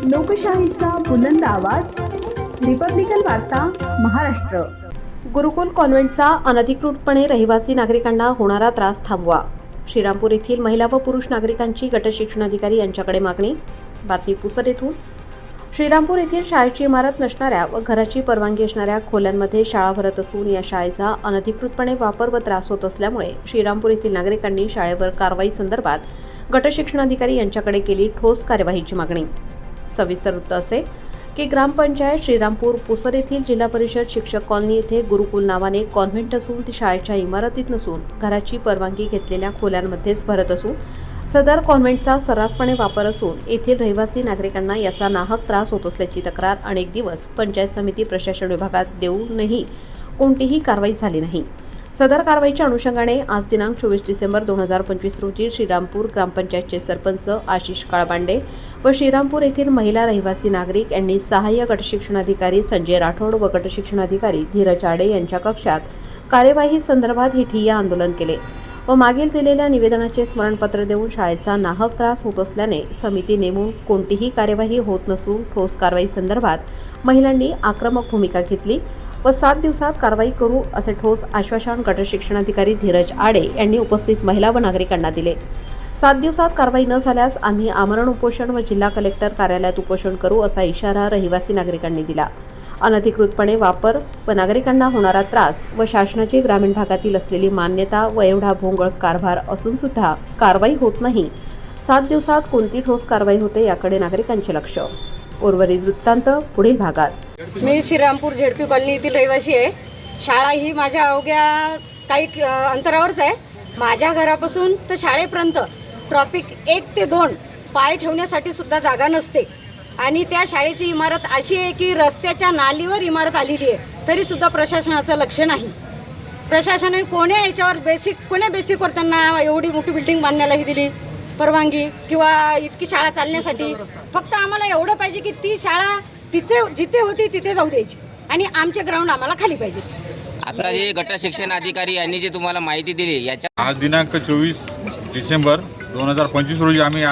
लोकशाहीचा बुलंद आवाज, रिपब्लिकन वार्ता, महाराष्ट्र। गुरुकुल कॉन्व्हेंटचा अनधिकृतपणे रहिवासी नागरिकांना होणारा त्रास थांबवा। श्रीरामपूर येथील महिला व पुरुष नागरिकांची गटशिक्षणाधिकारी यांच्याकडे मागणी। बातमी पुसद येथून। श्रीरामपूर येथील शाळेची इमारत नसणाऱ्या व घराची परवानगी असणाऱ्या खोल्यांमध्ये शाळा भरत असून या शाळेचा अनधिकृतपणे वापर व त्रास होत असल्यामुळे श्रीरामपूर येथील नागरिकांनी शाळेवर कारवाई संदर्भात गटशिक्षणाधिकारी यांच्याकडे केली ठोस कार्यवाहीची मागणी। सविस्तर वृत्त असे की ग्रामपंचायत श्रीरामपूर पुसद येथील जिल्हा परिषद शिक्षक कॉलनी येथे गुरुकुल नावाने कॉन्व्हेंट असून ती शाळेच्या इमारतीत नसून घराची परवानगी घेतलेल्या खोल्यांमध्येच भरत असून सदर कॉन्व्हेंटचा सर्रासपणे वापर असून येथील रहिवासी नागरिकांना याचा नाहक त्रास होत असल्याची तक्रार अनेक दिवस पंचायत समिती प्रशासन विभागात देऊनही कोणतीही कारवाई झाली नाही। सदर कारवाईच्या अनुषंगाने आज दिनांक 24 डिसेंबर 2025 रोजी श्रीरामपूर ग्रामपंचायतचे सरपंच आशिष काळबांडे व श्रीरामपूर येथील महिला रहिवासी नागरिक यांनी सहाय्य गटशिक्षणाधिकारी संजय राठोड व गटशिक्षणाधिकारी धीरज आडे यांच्या कक्षात कार्यवाही संदर्भात हे ठिय्या आंदोलन केले व मागील दिलेल्या निवेदनाचे स्मरणपत्र देऊन शाळेचा नाहक त्रास होत असल्याने समिती नेमून कोणतीही कार्यवाही होत नसून ठोस कारवाई संदर्भात महिलांनी आक्रमक भूमिका घेतली व 7 दिवसात कारवाई करू असे ठोस आश्वासन गटशिक्षणाधिकारी धीरज आडे यांनी उपस्थित महिला व नागरिकांना दिले। 7 दिवसात कारवाई न झाल्यास आम्ही आमरण उपोषण व जिल्हा कलेक्टर कार्यालयात उपोषण करू असा इशारा रहिवासी नागरिकांनी दिला। अनधिकृतपणे वापर व नागरिकांना होणारा त्रास व शासनाची ग्रामीण भागातील असलेली मान्यता व एवढा भोंगळ कारभार असून सुद्धा कारवाई होत नाही। 7 दिवसात कोणती ठोस कारवाई होते याकडे नागरिकांचे लक्ष। उर्वरित वृत्तांत पुढील भागात। मी श्रीरामपूर झेडपी कॉलनी येथील रहिवासी आहे। शाळा ही माझ्या अवघ्या काही अंतरावरच आहे। माझ्या घरापासून तर शाळेपर्यंत ट्रॉफिक 1 ते 2 पाय ठेवण्यासाठी सुद्धा जागा नसते आणि त्या शाळेची इमारत अशी आहे की रस्त्याच्या नालीवर इमारत आलेली आहे, तरी सुद्धा प्रशासनाचं लक्ष नाही। प्रशासनाने कोण्या बेसिकवर त्यांना एवढी मोठी बिल्डिंग बांधण्यालाही दिली परवानगी किंवा इतकी शाळा चालण्यासाठी। फक्त आम्हाला एवढं पाहिजे की ती शाळा जिथे होती तिथे जाऊ द्यायची आणि आमचे ग्राउंड आम्हाला खाली पाहिजे। आता जे गटशिक्षण अधिकारी यांनी जे तुम्हाला माहिती दिली याच्या आज दिनांक 24 डिसेंबर 2025 रोजी आम्ही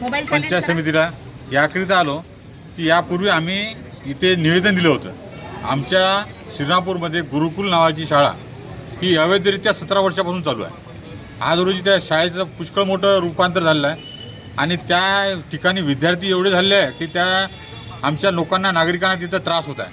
पंचायत समितीला याकरिता आलो की यापूर्वी आम्ही इथे निवेदन दिलं होतं। आमच्या श्रीरामपूरमध्ये गुरुकुल नावाची शाळा ही अवैधरित्या 17 वर्षापासून चालू आहे। आज रोजी त्या शाळेचं पुष्कळ मोठं रूपांतर झालेलं आहे आणि त्या ठिकाणी विद्यार्थी एवढे झालेले आहे की त्या आमच्या लोकांना नागरिकांना तिथं त्रास होत आहे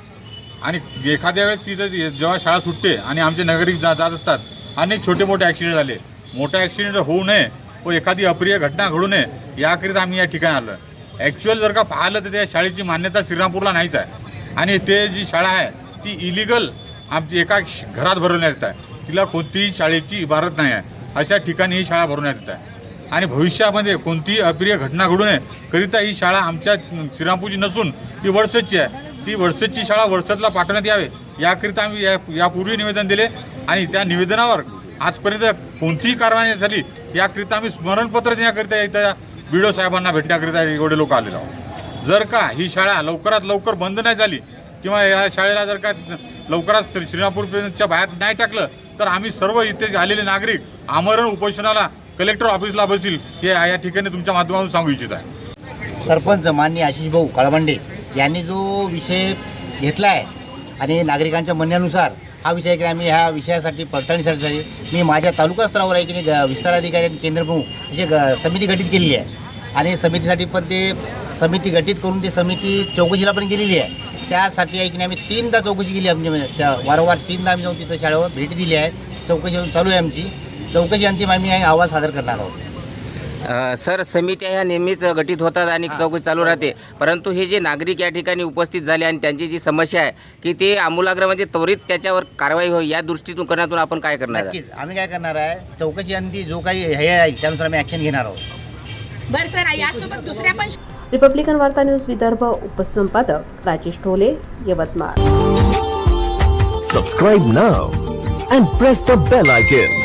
आणि एखाद्या वेळेस तिथं जेव्हा शाळा सुटते आणि आमचे नागरिक जात असतात अनेक छोटे मोठे ॲक्सिडेंट झाले। मोठा ॲक्सिडेंट होऊ नये व एखादी अप्रिय घटना घडू नये याकरिता आम्ही या ठिकाणी आलो आहे। ॲक्च्युअल जर का पाहिलं तर त्या शाळेची मान्यता श्रीरामपूरला नाहीच आहे आणि ते जी शाळा आहे ती इलिगल आमची एका घरात भरवण्यात येत आहे। तिला कोणतीही शाळेची इमारत नाही आहे, अशा ठिकाणी ही शाळा भरवण्यात येत आहे आणि भविष्यामध्ये कोणतीही अप्रिय घटना घडू नये करिता ही शाळा आमच्या श्रीरामपूरची नसून ही वडसदची आहे। ती वडसदची शाळा वडसदला पाठवण्यात यावे याकरिता आम्ही यापूर्वी निवेदन दिले आणि त्या निवेदनावर आजपर्यंत कोणतीही कारवाई झाली याकरिता आम्ही स्मरणपत्र देण्याकरिता इथं BDO साहेबांना भेटण्याकरिता एवढे लोक आलेलो आहोत। जर का ही शाळा लवकरात लवकर बंद नाही झाली किंवा या शाळेला जर का लवकरात श्रीरामपूरच्या बाहेर नाही टाकलं तर आम्ही सर्व इथे आलेले नागरिक आमरण उपोषणाला कलेक्टर ऑफिसला बसील हे या ठिकाणी तुमच्या माध्यमातून सांगू इच्छित आहे। सरपंच माननीय आशिष भाऊ काळबांडे यांनी जो विषय घेतला आहे आणि नागरिकांच्या म्हणण्यानुसार हा विषय की आम्ही ह्या विषयासाठी पडताळणीसाठी मी माझ्या तालुका स्तरावर आहे की नाही विस्तार अधिकारी आणि केंद्रप्रमुख अशी समिती गठीत केलेली आहे आणि समितीसाठी पण ते समिती गठीत करून ते समिती चौकशीला पण गेलेली आहे। त्यासाठी आहे की नाही आम्ही 3दा चौकशी केली आमच्या त्या वारंवार 3दा आम्ही जाऊन तिथं शाळेवर भेट दिली आहे। चौकशी चालू आहे आमची। चौकशी अंतिम आम्ही अहवाल सादर करणार आहोत। सर समित्या ह्या नेहमीच गठीत होतात आणि चौकशी चालू राहते, परंतु हे जे नागरिक या ठिकाणी उपस्थित झाले आणि त्यांची जी समस्या आहे की ते आमूलाग्र त्वरित त्याच्यावर कारवाई होईल या दृष्टीकोनातून आपण काय करणार आहे? नक्कीच आम्ही काय करणार आहे चौकशी अंती जो काही हे आहे त्यानुसार आम्ही ॲक्शन घेणार आहोत। बरं सर, यासोबत दुसऱ्या पण रिपब्लिकन वार्ता न्यूज विदर्भ उपसंपादक Rajesh Dhole, Yavatmal. Subscribe now and press the bell icon.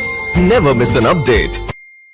Never miss an update.